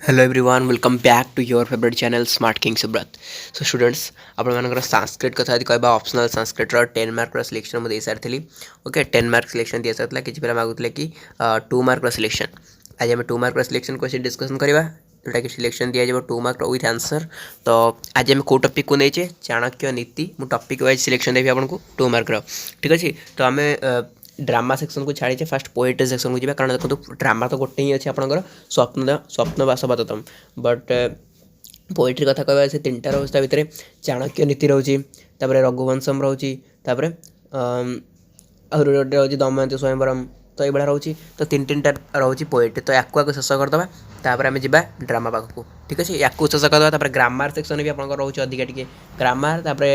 Hello everyone, welcome back to your favorite channel Smart King Subrat. So students, ଆପଣମାନଙ୍କର ସଂସ୍କୃତ କଥା ଯଦି କହିବା optional ସଂସ୍କୃତର 10 ମାର୍କର ସିଲେକ୍ସନ ମୁଁ ଦେଇସାରିଥିଲି। ଓକେ 10 ମାର୍କ ସିଲେକ୍ସନ ଦିଆସାରିଥିଲା। କିଛି ପିଲା ମାଗୁଥିଲେ କି 2 ମାର୍କର ସିଲେକ୍ସନ। ଆଜି ଆମେ 2 ମାର୍କର ସିଲେକ୍ସନ କ୍ୱେଶ୍ଚନ୍ ଡିସ୍କସନ୍ କରିବା ଯେଉଁଟାକି ସିଲେକ୍ସନ ଦିଆଯିବ 2 ମାର୍କର ୱିଥ୍ ଆନ୍ସର୍। ତ ଆଜି ଆମେ କେଉଁ ଟପିକକୁ ନେଇଛେ ଚାଣକ୍ୟ ନୀତି। ମୁଁ ଟପିକ୍ ୱାଇଜ୍ ସିଲେକ୍ସନ ଦେବି ଆପଣଙ୍କୁ 2 ମାର୍କର। ଠିକ୍ ଅଛି, ତ ଆମେ ड्रामा सेक्शन को छाड़ीचे फास्ट पोएट्री सेक्शन को जावा कारण देखो ड्रामा तो गोटे ही अच्छे आपंकर स्वप्न बासवादतम बट पोएट्री कथा कहवा से 3टा रोज भितर चाणक्य नीति रोचे रघुवंशम रोचे रोचे दमयंती स्वयंवरम तो ये रोचे तो 3-3टा रोचे पोएट्री तो या शेष करदे तापर आम जा ड्रामा पाखक ठीक अच्छे या शेष करदे ग्रामर सेक्शन भी आप रोचे अधिका टी ग्रामर तापर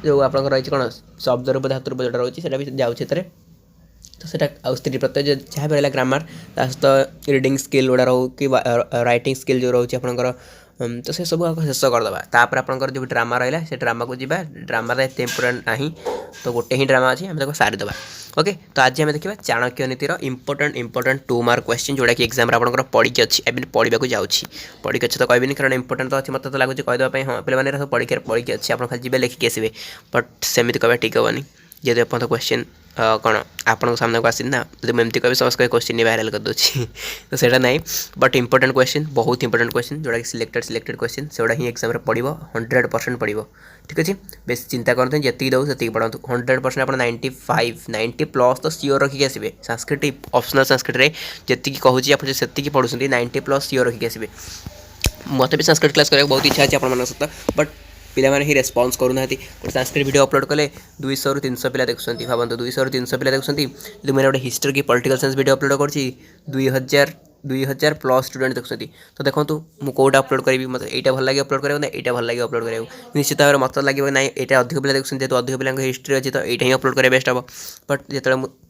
जो आप रही कौन शब्द रूप धातु रूप जो रोचे भी जाऊँच तो सेटा स्त्री प्रत्यय जहाँ भी रहा ग्रामर सहित रिडिंग स्किल गुड़ा रो कि राइटिंग स्किल जो रोचे आपंकर तो से सब शेष करदे तापर आपंकर जो ड्रामा रहा से ड्रामा को जा ड्रामा एत इम्पोर्टाट ना तो गोटे ही ड्रामा अच्छी आम सारीदे। ओके तो आज आम देखा चाणक्य नीतिर इंपोर्टाट 2 मार्क क्वेश्चन जोड़ा कि एग्जाम आपंकर पढ़ी अच्छी एवं पढ़ा जाऊँगी पढ़ी अच्छे तो कहबी कारण इंपोर्टाट तो अच्छी मत तो लगुच कहीदेप हाँ पे सब पढ़ी अच्छी आप खाली जी लिखिक आसवे बट सेमती कह ठीक हेनी जदि आप क्वेश्चन कौन आपन सामने को आसी ना जब एमती कह समस्त क्वेश्चन नहीं वायरल कर दूसरी तो सेटा नहीं बट इंपोर्टाट क्वेश्चन बहुत इंपोर्टाट क्वेश्चन जोड़ा कि सिलेक्टेड क्वेश्चन से ही एग्जाम पड़ो 100% पड़ो ठीक अच्छे बेस चिंता करते जी दो से पढ़ातु 100% आप 90+ तो सियोर रखिक आसवे संस्कृत ऑप्शनल संस्कृत जी कहूँ आप से पढ़ुं 90+ सियोर रखिक आसवे मत भी संस्कृत क्लास करने बहुत इच्छा अच्छे आप सहित बट पिलाने ही रेस्पन्स करूना संस्कृत वीडियो अपलोड कले 200 ରୁ 300 पिला देखुं भावत 200 ରୁ 300 पिला देखुं मैंने गोटे हिस्ट्री की पॉलिटिकल साइंस वीडियो अपलोड कर 2000+ स्टूडेंट देखुं तो देखो मुझे कौटा अपलोड करी मतलब यहाँ भल लगे अपलोड करा यहाँ भल लगे अपलोड करा निश्चित भाव में मत लगे ना यहाँ अधिक पिला देखुं जेहतु अधिक पिला हिस्ट्री अच्छी तो यहाँ ही अपलोड करा बेस्ट हम बट जो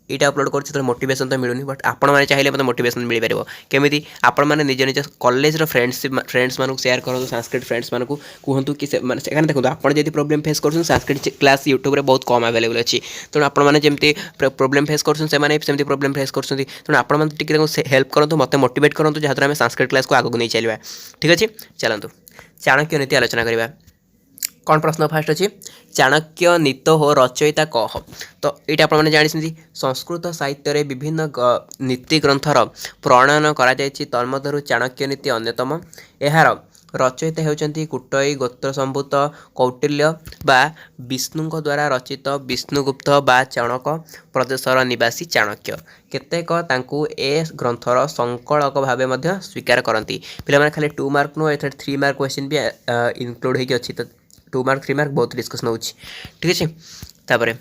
यहाँ अपलोड कर मोटिवेशन तो मिलूनी बट आपण मैंने चाहिए मतलब मोटिवेशन मिल पार केमी आपण मैंने निज निज कॉलेज फ्रेंड्स मानक सेयार करूँ संस्कृत फ्रेंड्स मानक कहतु कि देखो आप जब प्रोब्लेम फेस कर संस्कृत क्लास यूट्यूब बहुत कम अवेलेबल अच्छी तेणु आपने जमी प्रोब्लेम फेस करते प्रोब्लेम फेस कर तेणु आपको हेल्प करूँ मत मोटिवेट करूँ जहाँद्वारा आम संस्कृत क्लास को आगे नहीं चलवा ठीक अच्छे चलतु चाणक्य नीति आलोचना करवा कौन प्रश्न फास्ट अच्छी चाणक्य नीत हो रचयिता कह तो ये आपने जानी संस्कृत साहित्य विभिन्न नीति ग्रंथर प्रणयन कर तन्मध्य चाणक्य नीति अन्यतम यार रचयिता होती कुटई गोत्र संभूत कौटिल्य बा विष्णु द्वारा रचित विष्णुगुप्त बा चाणक प्रदेशर निवासी चाणक्य केतेक तांकु ए ग्रंथर संकलक भाव स्वीकार करती पे खाली 2 मार्क नु 3 मार्क क्वेश्चन भी इनक्लूड होगी अच्छी तो 2 मार्क 3 मार्क बहुत डिस्कसन हो ठीक अच्छे तापर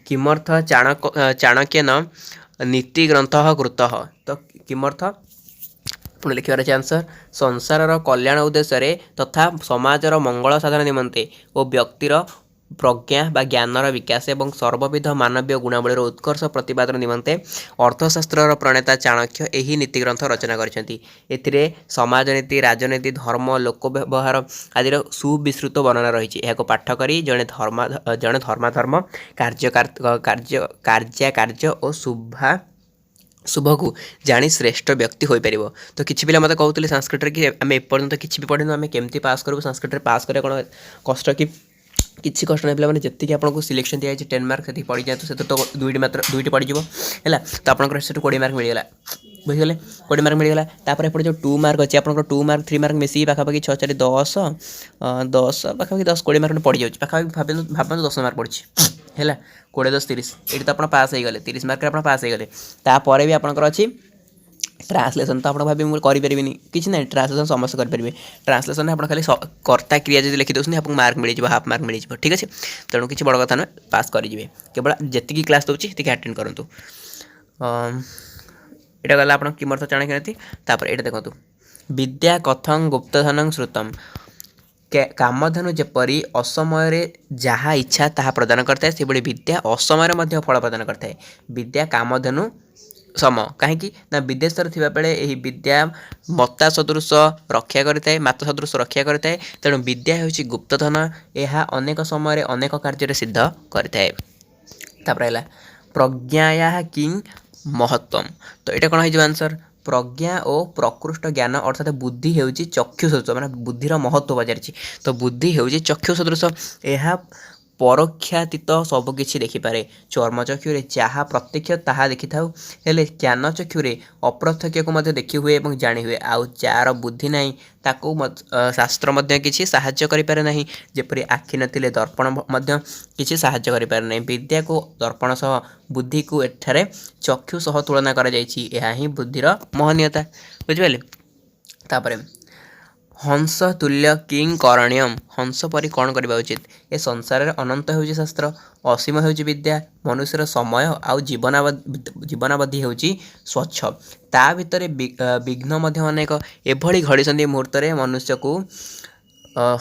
किमर्थ चाणक्य न नीति ग्रंथ कृत तो किमर्थ पुणी लिखार अच्छे आंसर संसार कल्याण उद्देश्य तथा समाजर मंगल साधन निमंते और व्यक्तिर प्रज्ञा बा ज्ञानर विकास एवं सर्वविध मानवीय गुणावलीर उत्कर्ष प्रतिपादन निमंते अर्थशास्त्र प्रणेता चाणक्य यही नीति ग्रंथ रचना करते समाजनीति राजनीति धर्म लोक व्यवहार आदि सुविस्तृत वर्णना रही है पाठ करी जड़े धर्माधर्म कार्य और शुभ को जानी श्रेष्ठ व्यक्ति हो पार तो किसी पिला मत कहते संस्कृत कि आम एपर्तंत किसी भी पढ़ी आम केमती पास करूँ संस्कृत पास करें कौन कष्ट कि किसी कष्ट ना पे जी आपको सिलेक्शन दिखाई 10 मार्क से पढ़ी जाए तो तो दुईटी पड़ज है तो आप 20 मार्क मिलगला बुझीगले 20 मार्क मिलगला तापर एपटे जो 2 मार्क अच्छे आप 2 मार्क 3 मार्क मिसी पाखापाखि 6 4 10 10 पाखापाखि 10 20 मार्क पड़ जाऊँगी पाखापाखि भावना 10 मार्क पड़ी है 20 10 30 ये तो आप पास हो गले 30 मार्क आप पास हो गले तापर भी आपंकर अच्छी ट्रांसलेसन तो आप भाभी करें किसी ना ट्रांसलेसन समस्त करेंगे ट्रांसलेसन आप खाली कर्ता क्रिया जो लिखिदे आपको मार्क मिल जाए हाफ मार्क मिल जाए ठीक अच्छे तेणु किसी बड़ कथा ना पास करेंगे केवल जी क्लास दूसरी से अटेंड करूँ यहाँ गला आप किमर्थ चाणक्य नीति तापर ये देखो विद्या कथं गुप्तधन श्रुतम कामधेनु जेपरी असमय जहाँ इच्छा ताहा प्रदान करता है से विद्या असमय फल प्रदान करता है विद्या कामधेनु सम कहीं विदेश बेले यही विद्या मता सदृश रक्षा करें माता सदृश रक्षा करें तेणु विद्या हूँ गुप्तधन यह अनेक समय अनेक कार्य सिद्ध करें प्रज्ञाया किं महत्व तो यहाँ कौन हो आंसर प्रज्ञा और प्रकृष्ट ज्ञान अर्थात बुद्धि ହେଉଛି ଚକ୍ଷୁ ସଦୃଶ ମାନେ ବୁଦ୍ଧିର ମହତ୍ତ୍ୱ ପଚାରିଛି ତ ବୁଦ୍ଧି ହେଉଛି ଚକ୍ଷୁ ସଦୃଶ ଏହା ପରୋକ୍ଷାତୀତ ସବୁକିଛି ଦେଖିପାରେ ଚର୍ମଚକ୍ଷୁରେ ଯାହା ପ୍ରତ୍ୟକ୍ଷ ତାହା ଦେଖିଥାଉ ହେଲେ ଜ୍ଞାନ ଚକ୍ଷୁରେ ଅପ୍ରତ୍ୟକ୍ଷକୁ ମଧ୍ୟ ଦେଖି ହୁଏ ଏବଂ ଜାଣି ହୁଏ ଆଉ ଯାହାର ବୁଦ୍ଧି ନାହିଁ ତାକୁ ଶାସ୍ତ୍ର ମଧ୍ୟ କିଛି ସାହାଯ୍ୟ କରିପାରେ ନାହିଁ ଯେପରି ଆଖି ନଥିଲେ ଦର୍ପଣ ମଧ୍ୟ କିଛି ସାହାଯ୍ୟ କରିପାରେ ନାହିଁ ବିଦ୍ୟାକୁ ଦର୍ପଣ ସହ ବୁଦ୍ଧିକୁ ଏଠାରେ ଚକ୍ଷୁ ସହ ତୁଳନା କରାଯାଇଛି ଏହା ହିଁ ବୁଦ୍ଧିର ମହନୀୟତା ବୁଝିପାରିଲେ। ତାପରେ हंस तुल्य किं करणीयम हंस परी कौन करवा उचित ए संसार अनंत होउची शास्त्र असीम होउची विद्या मनुष्यर समय आउ जीवनावधि होउची स्वच्छ ता भितर विघ्न मध्य अनेक एभली घड़ीसंधि मुहूर्त मनुष्य को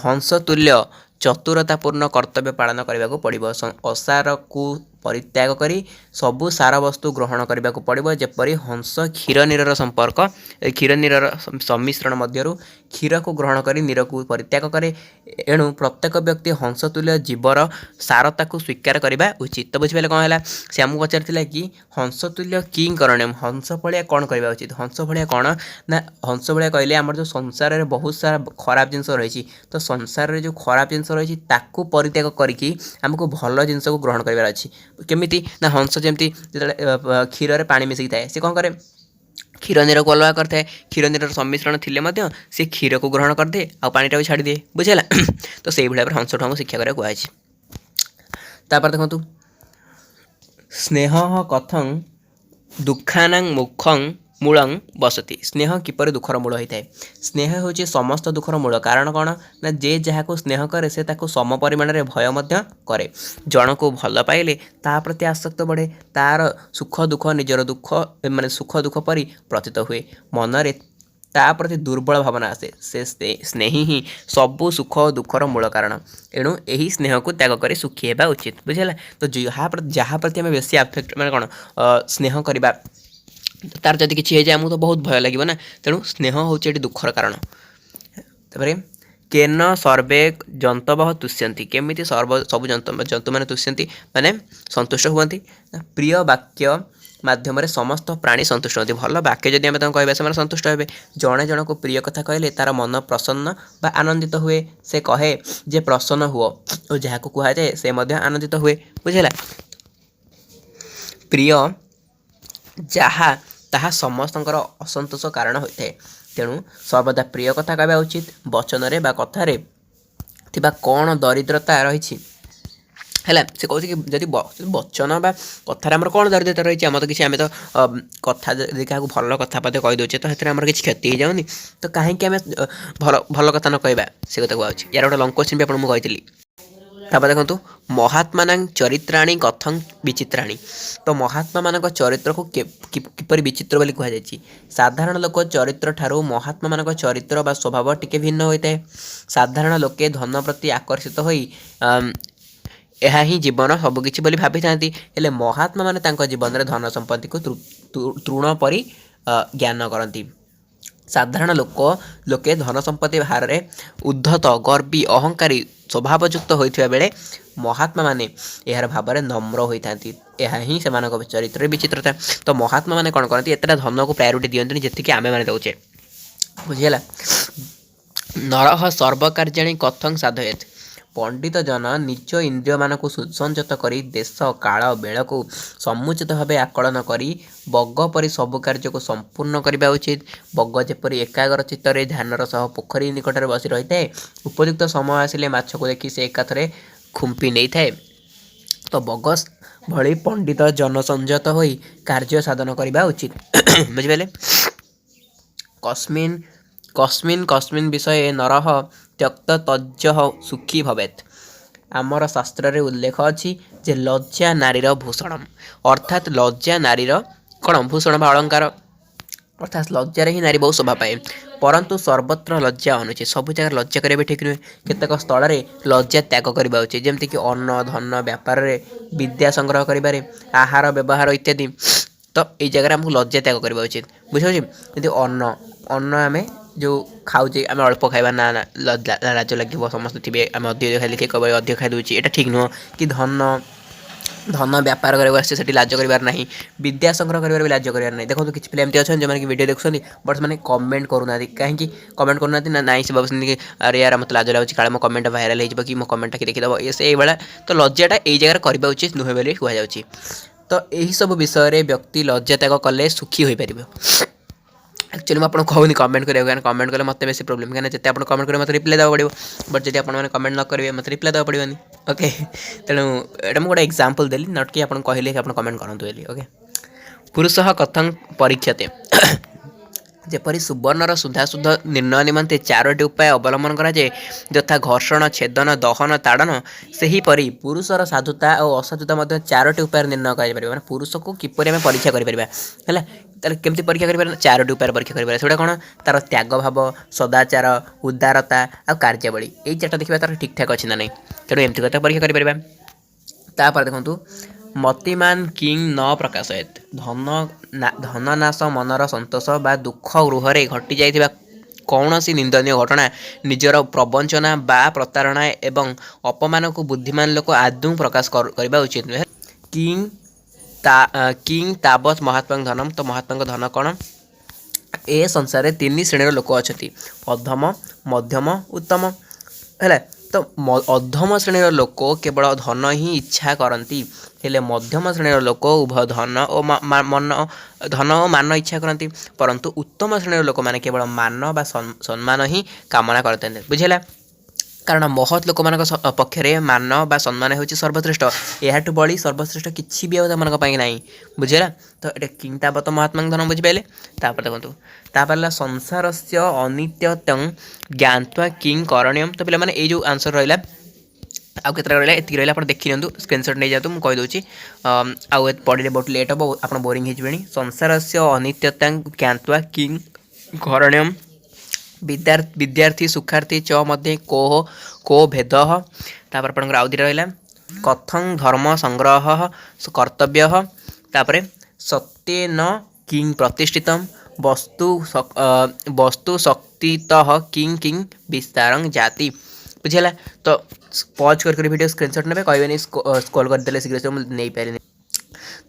हंस तुल्य चतुरतापूर्ण कर्तव्य पालन करने को पड़ो असार को परित्याग करी सबु सार वस्तु ग्रहण करने को पड़ो जेपरी हंस क्षीर नीर संपर्क क्षीर नीर सम्मिश्रण मध्यरु क्षीर को ग्रहण करी नीर को परित्याग करे एणु प्रत्येक व्यक्ति हंस तुल्य जीवर सारता को स्वीकार करने उचित। तो बुझे कौन है से आमको पचार कि हंस तुल्य कि करणीय हंस भाया कौन करवा उचित हंस भाया कौन ना हंस भाया कहले आम जो संसार में बहुत सारा खराब जिनस रही तो संसार में जो खराब जिनस रही ताकू परित्याग करके आमको भल जिनस को ग्रहण करार अच्छी केमिति ना हंस जमती क्षीर में पानी मिसिक थाए सी कौन करे क्षीर नीर को अलग करता है क्षीर नीर सम्मिश्रण थिले मध्य से क्षीर को ग्रहण करदे आ पानी को छाड़ी दिए बुझेगा तो से भाव हंस ठू शिक्षा करा कहुई। देखु स्नेह कथं दुखानां मुखं मूलं बसती स्नेह किपर दुखर मूल होता है स्नेह हूँ समस्त दुखर मूल कारण कौन ना जे जहाँ को स्नेह करे से ताको सम परिमाण में भय मध्य करे जन को भल पाइले ता प्रति आसक्त बढ़े तार सुख दुख निजर दुख माने सुख दुख परी प्रतीत हुए मनरे ता प्रति दुर्बल भावना आसे से स्नेही ही सबु सुख और दुखर मूल कारण एणु यही स्नेह को त्याग कर सुखी होगा उचित बुझेगा। तो जहाँ प्रति आम बेसी आफेक्ट माने कौन स्नेह करवा तार जदि किसी हो जाए आमको तो बहुत भय लगे ना तेणु स्नेह हूँ दुखर कारण। तापर केन सर्वे जंतव तुष्यंती केमिति सब जंतु मैंने तुष्यंती माने संतुष्ट हुआ प्रिय वाक्य माध्यम समस्त प्राणी संतुष्ट होती भल वाक्य जदि आम कहवा से संतुष्ट हे जड़े जन को प्रिय कथा कहले तार मन प्रसन्न बा आनंदित हुए से कहे जे प्रसन्न हुओ और जहाँ को कह जाए से आनंदित हुए बुझेगा। प्रिय जहाँ ताहा समस्तंकर असंतोष कारण होता है तेणु सर्वदा प्रिय कथा कहवा उचित वचन रे बा कथारे थिबा कौन दरिद्रता रही है से कहते कि जदि वचन बा कथार आम कौन दरिद्रता रही आम तो किसी आम तो कथा क्या भल कथा पदे कहीदे तो आम किसी क्षति हो जाऊनी तो कहीं भल भल कथा न कहवा से कथा कहूँ यार गोटे लंग क्वेश्चन भी आपको कही। तापर देखो महात्मा चरित्राणी कथं विचित्राणी तो महात्मा मान चरित्र को किपर विचित्र बोली कहुई साधारण लोक चरित्र ठारू महात्मा मान चरित्र बा स्वभाव टिके भिन्न होता है साधारण लोके धन प्रति आकर्षित होई यह ही जीवन सबकि बोली भाभी था महात्मा माने जीवन में धन संपत्ति को तृण परी ज्ञान करती साधारण लोके धन संपत्ति भार में उद्धत गर्वी अहंकारी स्वभावयुक्त होता बेले महात्मा माने यार भाव में नम्र होता ही से चरित्र विचित्रता। तो महात्मा माने कौन करती एतटा धन को प्रायोरिटी दिखती जी आम मैंने दौचे बुझेगा। नरह सर्वकार्याणि कथं साधयेत पंडित जन निज इंद्रिय मान को सुसंजत करी देश काल बेल को समुचित भाव आकलन करी बग परी सबु कार्य को संपूर्ण करने उचित बग जेपरी एकाग्र चित्त ध्यानर सह पोखरी निकट में बसी रही है उपयुक्त समय आसिले माछ को देखी से एकाथरे खुंपी नहीं थाए तो बग भली पंडित जन संयत होई कार्य साधन करने उचित बुझिपारे। कस्मिन् कस्मिन् कस्मिन् विषय नरह त्यक्त तज्ज सुखी भवेत आमर शास्त्र रे उल्लेख अच्छी जे लज्जा नारीर भूषणम अर्थात लज्जा नारीर कौन भूषण बा अलंकार अर्थात लज्जार ही नारी बहुत शोभा पाए परंतु सर्वत्र लज्जा अनुचित सब जगह लज्जा करें ठीक नुहे केतक स्थल में लज्जा त्याग करने उचित जमीक अन्न धन व्यापार विद्या संग्रह करें आहार व्यवहार इत्यादि तो ये जगह आमको लज्जा त्याग करने उचित बुझे जमी अन्न अन्न आम जो खाऊे आम अल्प खाइबा ना लाज लगे समस्त थे आम अधिक खाइले किए कब अधिक खाई दूसरी यहाँ ठीक नुह कि धन धन व्यापार करवाक आसছে ସେଠି ଲାଜ କରିବାର ନାହିଁ विद्या संग्रह କରିବାର ବି ଲାଜ କରିବାର ନାହିଁ ଦେଖନ୍ତୁ କିଛି ପିଲା ଏମିତି ଅଛନ୍ତି ଯେଉଁମାନେ କି ଭିଡ଼ିଓ ଦେଖୁଛନ୍ତି ବଟ୍ ସେମାନେ କମେଣ୍ଟ କରୁନାହାନ୍ତି କାହିଁକି କମେଣ୍ଟ କରୁନାହାନ୍ତି ନା ନାଇଁ ସେ ଭାବୁଛନ୍ତି କି ଆରେ ୟାର ମୋତେ ଲାଜ ଲାଗୁଛି କାଳେ ମୋ କମେଣ୍ଟ ଭାଇରାଲ ହେଇଯିବ କି ମୋ କମେଣ୍ଟଟା କି ଦେଖିଦେବ ସେଇଭଳିଆ ତ ଲଜ୍ଜାଟା ଏଇ ଜାଗାରେ କରିବା ଉଚିତ ନୁହେଁ ବୋଲି କୁହାଯାଉଛି ତ ଏହିସବୁ ବିଷୟରେ ବ୍ୟକ୍ତି ଲଜ୍ଜା ତ୍ୟାଗ କଲେ ସୁଖୀ ହୋଇପାରିବ एक्चुअली मुझे कहूनी कमेंट करेंगे कमेंट कले मत बेस प्रोब्लेम कहीं जिते आप कमेंट करेंगे मत रिप्लाई देवा पड़ो बट जब आप कमेंट न करेंगे मत रिप्लाई देवा पड़ोनी ओके तेणु यहाँ मुझे गोटे एक्जामपल देली नट कि आप कहले कि आप कमेंट करूँ बोली ओके पुरुष कथं परीक्षते जेपरी सुवर्णर सुधाशुद्ध निर्णय निमंते चारोटी उपाय अवलंबन कराए यथा घर्षण छेदन दहन ताड़न सेहीपरि पुरुषर साधुता और असाधुता चारोटी उपाय निर्णय कर पुरुष को किपरि आम परीक्षा करें केमती परीक्षा कर चारोटी उपाय परीक्षा करें से कौन तार त्याग भाव सदाचार उदारता आ कार्यावली यही चार्टा देखा तार ठीक ठाक अच्छी ना नहीं तेणु एमती कथा परीक्षा करें देखूँ मतिमान किंग न प्रकाशयत धन नाश मनर संतोष बा दुख गृह घटी जाइथिबा कौनसी निंदनीय घटना निजर प्रवंचना बा प्रतारणा एवं अपमान को बुद्धिमान लोक आदौ प्रकाश करबा उचित नुहे किंग तावत महात्मा धनम तो महात्मा धन कौन ए संसार तीन श्रेणीर लोक अच्छी अधम मध्यम उत्तम है तो अधम श्रेणीर लोक केवल धन ही इच्छा करती हेले मध्यम श्रेणीर लोक उभय धन और धन और मान इच्छा करती परंतु उत्तम श्रेणीर लोक मैंने केवल मान बा सम्मान ही कामना करते बुझेगा कारण महत लोक मान पक्षरे मान बा सम्मान होची सर्वश्रेष्ठ यह बड़ी सर्वश्रेष्ठ किसी भी मान ना बुझेगा तो ये किंतावत महात्मा धन बुझिपारे देखो तापर संसार से अनित्यतं ज्ञात्वा किं करणीयम तो पे ये जो आंसर रहा आउ के रहा ये रहा आप देखी नियंतु स्क्रीनशॉट नहीं जातु मुझे कहीदे आउ पढ़े बहुत लेट हम आप बोरिंग हो संसार से अनित्यता ज्ञात्वा किं करणीयम विद्यार्थी सुखार्थी च मध्य को भेद तापर अपन आउ दिटा रहा कथं धर्म संग्रह कर्तव्य तापर सत्येन किं प्रतिष्ठित वस्तु शक्तितः किं किं विस्तारं जाति बुझेगा तो पॉज कर वीडियो स्क्रीनशॉट ने कहबे स्क्रॉल करदे शीघ्र नहीं पारे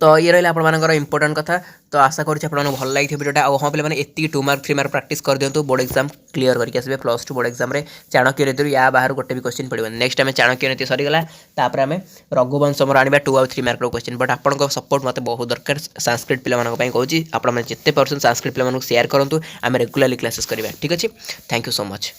तो ये रहा आपर इंपोर्टेंट कथा तो आशा करुँच आप भल लगी वीडियोटा आ हाँ पे एति 2 मार्क 3 मार्क प्रैक्टिस कर दिंतु बोर्ड एग्जाम क्लीयर करके आसबे +2 बोर्ड एग्जाम रे चाणक्य नीति या बाहर गोटे भी क्वेश्चन पड़े नेक्स्ट आम चाणक्य नीति सरीगला तापर आम रघुवंशम आने 2 और 3 मार्क क्वेश्चन बट आपन सपोर्ट मत बहुत दरकार संस्कृत पे कहूँ आप जिते परसेंट संस्कृत पे शेयर करूँ आम रेगुलाली क्लासेस करा ठीक अच्छे थैंक यू सो मच।